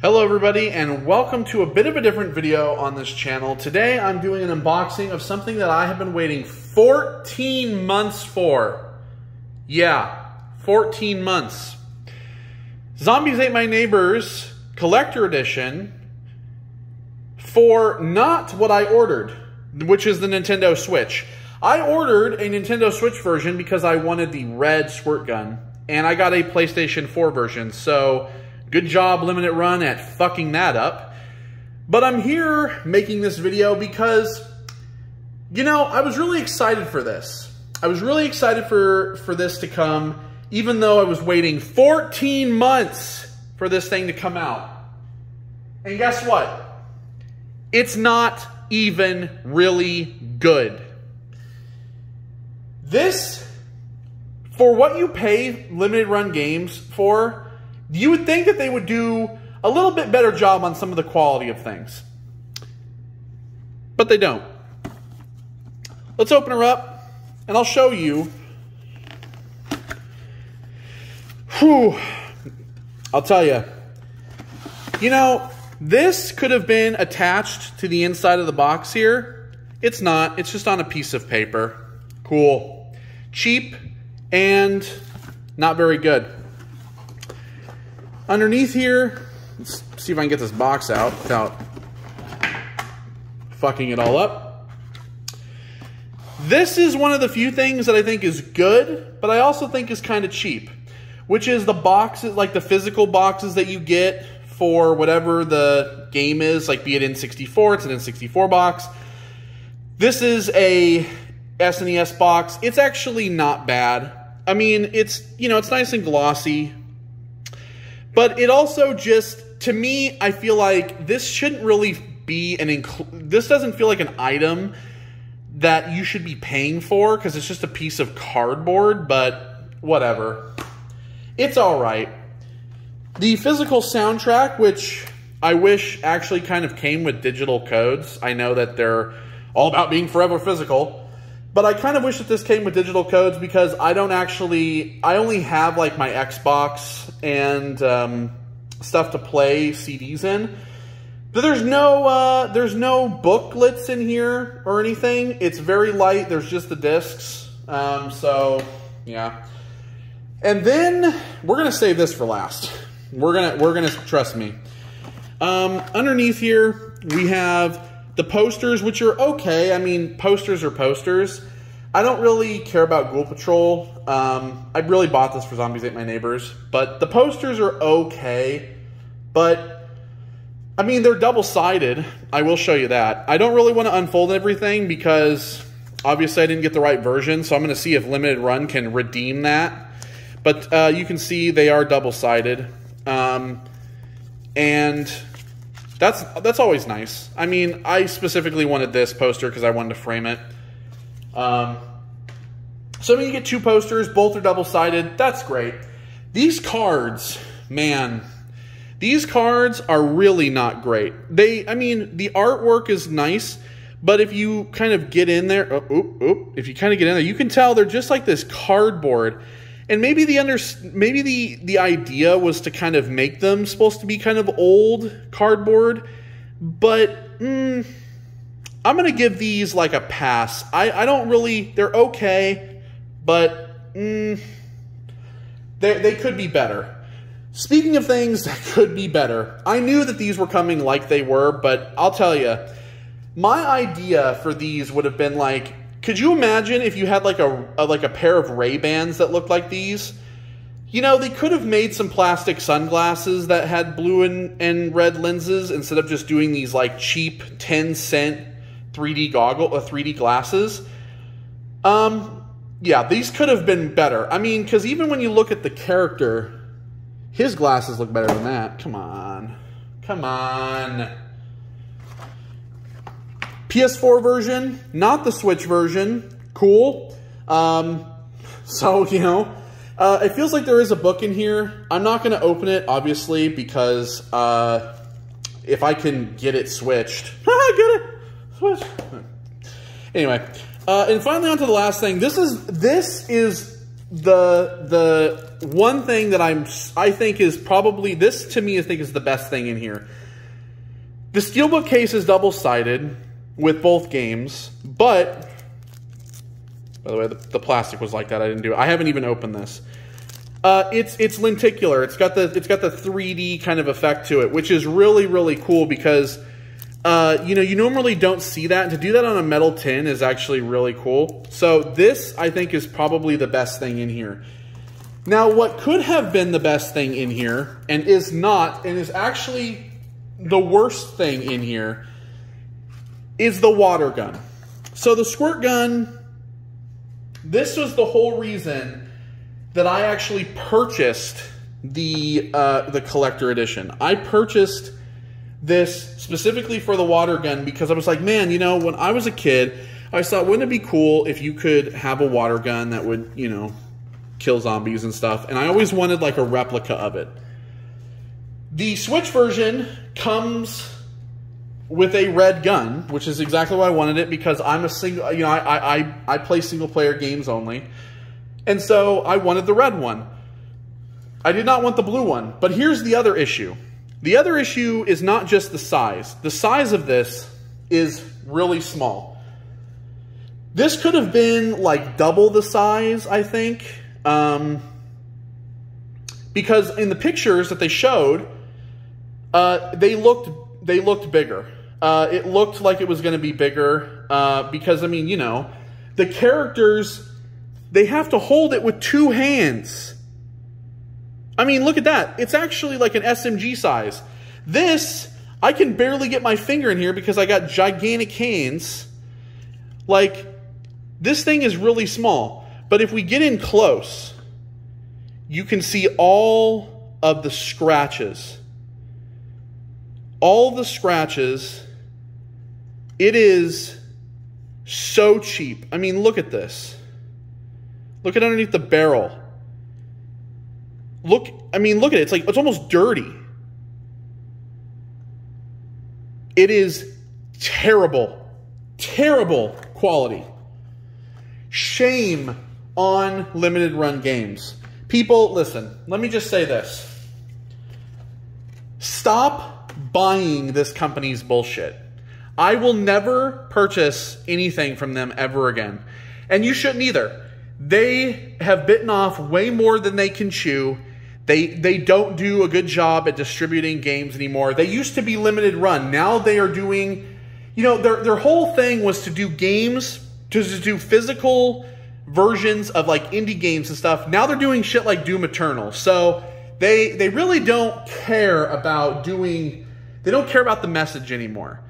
Hello everybody, and welcome to a bit of a different video on this channel. Today I'm doing an unboxing of something that I have been waiting 14 months for. Yeah, 14 months. Zombies Ate My Neighbors Collector Edition for not what I ordered, which is the Nintendo Switch. I ordered a Nintendo Switch version because I wanted the red squirt gun, and I got a PlayStation 4 version, so good job, Limited Run, at fucking that up. But I'm here making this video because, you know, I was really excited for this. I was really excited for this to come, even though I was waiting 14 months for this thing to come out. And guess what? It's not even really good. This, for what you pay Limited Run games for, you would think that they would do a little bit better job on some of the quality of things. But they don't. Let's open her up, and I'll show you. Whew. I'll tell you. You know, this could have been attached to the inside of the box here. It's not. It's just on a piece of paper. Cool. Cheap and not very good. Underneath here, let's see if I can get this box out without fucking it all up. This is one of the few things that I think is good, but I also think is kind of cheap, which is the boxes, like the physical boxes that you get for whatever the game is, like be it N64, it's an N64 box. This is a SNES box. It's actually not bad. I mean, it's, you know, it's nice and glossy. But it also just, to me, I feel like this shouldn't really be this doesn't feel like an item that you should be paying for because it's just a piece of cardboard, but whatever. It's all right. The physical soundtrack, which I wish actually kind of came with digital codes. I know that they're all about being forever physical, but I kind of wish that this came with digital codes because I only have like my Xbox and stuff to play CDs in. But there's no booklets in here or anything. It's very light. There's just the discs. So yeah. And then we're gonna save this for last. We're gonna trust me. Underneath here we have the posters, which are okay. I mean, posters are posters. I don't really care about Ghoul Patrol. I really bought this for Zombies Ate My Neighbors, but the posters are okay. But, I mean, they're double-sided. I will show you that. I don't really want to unfold everything because, obviously, I didn't get the right version, so I'm going to see if Limited Run can redeem that. But you can see they are double-sided. And that's always nice. I mean, I specifically wanted this poster because I wanted to frame it. So I mean, you get two posters, both are double-sided. That's great. These cards, man, these cards are really not great. I mean, the artwork is nice, but if you kind of get in there, if you kind of get in there, you can tell they're just like this cardboard. And maybe the idea was to kind of make them supposed to be kind of old cardboard, but I'm going to give these like a pass. I don't really, they're okay, but they could be better. Speaking of things that could be better, I knew that these were coming like they were, but I'll tell you, my idea for these would have been like, could you imagine if you had like a pair of Ray-Bans that looked like these? You know, they could have made some plastic sunglasses that had blue and red lenses instead of just doing these like cheap 10-cent 3D glasses. Yeah, these could have been better. I mean, because even when you look at the character, his glasses look better than that. Come on. Come on. PS4 version, not the Switch version. Cool. So, you know, it feels like there is a book in here. I'm not going to open it, obviously, because if I can get it switched. Get it! Switch. Anyway, and finally on to the last thing. This is the one thing that I think is probably, this to me I think is the best thing in here. The steelbook case is double-sided with both games, but, by the way, the plastic was like that. I didn't do it. I haven't even opened this. It's lenticular. It's got the 3D kind of effect to it, which is really, really cool because you know, you normally don't see that. And to do that on a metal tin is actually really cool. So this, I think, is probably the best thing in here. Now, what could have been the best thing in here, and is not, and is actually the worst thing in here, is the water gun. So the squirt gun, this was the whole reason that I actually purchased the collector edition. I purchased this specifically for the water gun because I was like, man, you know, when I was a kid, I always thought, wouldn't it be cool if you could have a water gun that would, you know, kill zombies and stuff? And I always wanted like a replica of it. The Switch version comes with a red gun, which is exactly why I wanted it, because I'm a single, you know, I play single player games only. And so I wanted the red one. I did not want the blue one. But here's the other issue. The other issue is not just the size. The size of this is really small. This could have been like double the size, I think. Because in the pictures that they showed, they looked bigger. It looked like it was going to be bigger because, I mean, you know, the characters, they have to hold it with 2 hands. I mean, look at that. It's actually like an SMG size. This, I can barely get my finger in here because I got gigantic hands. Like, this thing is really small. But if we get in close, you can see all of the scratches. All the scratches. It is so cheap. I mean, look at this. Look at underneath the barrel. Look, I mean, look at it. It's like, it's almost dirty. It is terrible, terrible quality. Shame on limited run games. People, listen, let me just say this. Stop buying this company's bullshit. I will never purchase anything from them ever again. And you shouldn't either. They have bitten off way more than they can chew. They don't do a good job at distributing games anymore. They used to be limited run. Now they are doing, you know, their whole thing was to do games, to do physical versions of like indie games and stuff. Now they're doing shit like Doom Eternal. So they really don't care about doing, they don't care about the message anymore.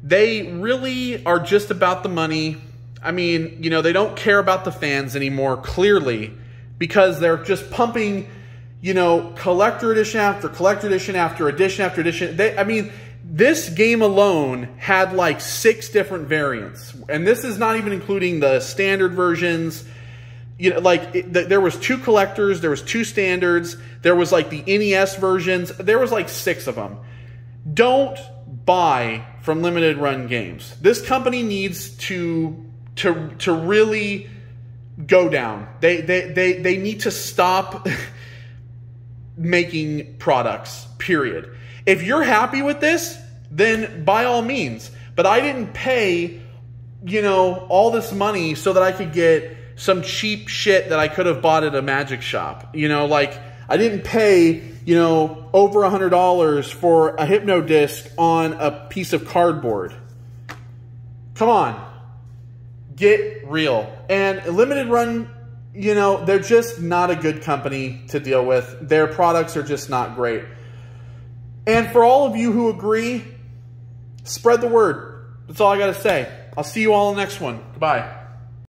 They really are just about the money. I mean, you know, they don't care about the fans anymore, clearly, because they're just pumping, you know, collector edition after collector edition after edition after edition. I mean, this game alone had like 6 different variants. And this is not even including the standard versions. You know, like, there was 2 collectors, there was 2 standards, there was like the NES versions. There was like 6 of them. Don't buy from limited run games. This company needs to really go down. They need to stop making products, period. If you're happy with this, then by all means. But I didn't pay, you know, all this money so that I could get some cheap shit that I could have bought at a magic shop. You know, like, I didn't pay, you know, over $100 for a Hypno disc on a piece of cardboard. Come on. Get real. And limited run, you know, they're just not a good company to deal with. Their products are just not great. And for all of you who agree, spread the word. That's all I got to say. I'll see you all in the next one. Goodbye.